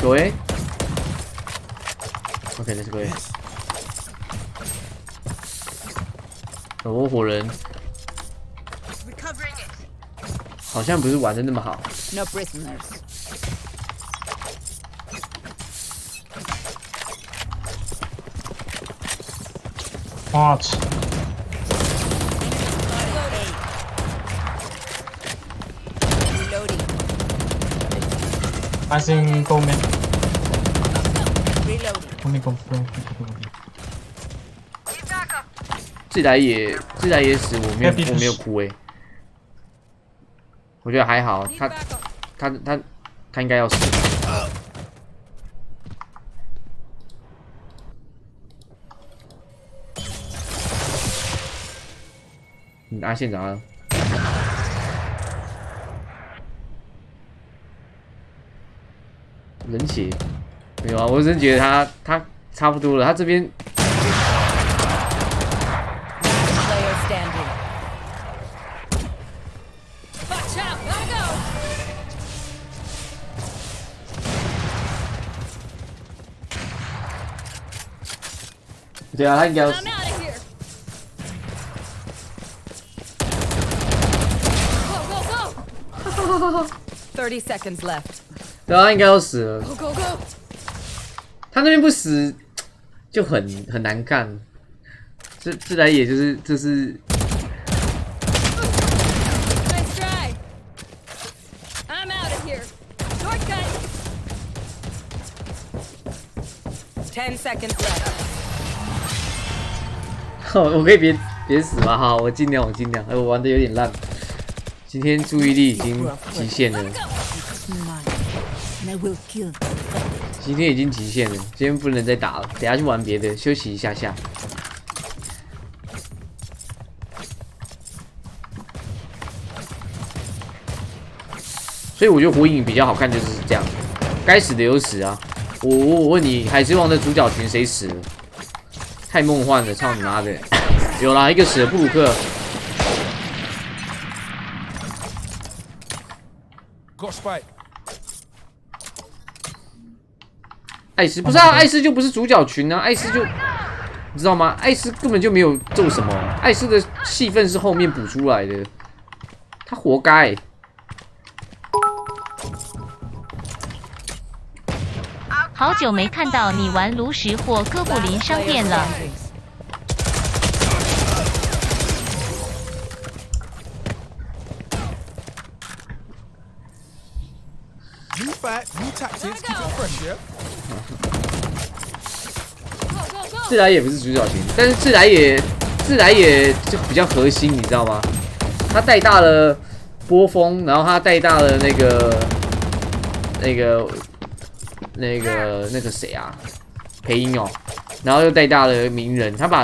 有诶 ，OK，let's go。哦，火人好像不是玩的那么好。No prisoners. What? Reloading. I think go mid. Reloading. Go mid, go. 自来也死，我没有哭诶。我觉得还好，他应该要死。阿县长啊，人血没有啊？我真觉得他差不多了，他这边 Player standing. Watch out! Gotta go. 对啊，他应该要死。 I'm out of here. Go, go, go. 30 seconds left. 对啊，他应该要死了。 Go, go, go. 他那边不死就很难看。自来也就是 Nice try. I'm out of here. Shortcut. 10 seconds left. 我可以别死吗？好，我尽量。我玩的有点烂，今天注意力已经极限了。 And I will kill. 今天已经极限了，今天不能再打了，等下去玩别的，休息一下下。所以我觉得火影比较好看，就是这样，该死的有死啊！我问你，海贼王的主角群谁死了？太梦幻了，操你妈的！有啦，一个死了，布鲁克。 Got spike. 艾斯不是啊，艾斯就不是主角群啊，艾斯就你知道吗？艾斯根本就没有做什么，艾斯的戏份是后面补出来的，他活该。好久没看到你玩炉石或哥布林商店了。 New fight, new tactics, keep it fresh, yeah? 自来也不是主角群，但是自来也就比较核心，你知道吗？他带大了波峰，然后他带大了那个谁啊，裴英哦，然后又带大了鸣人，他把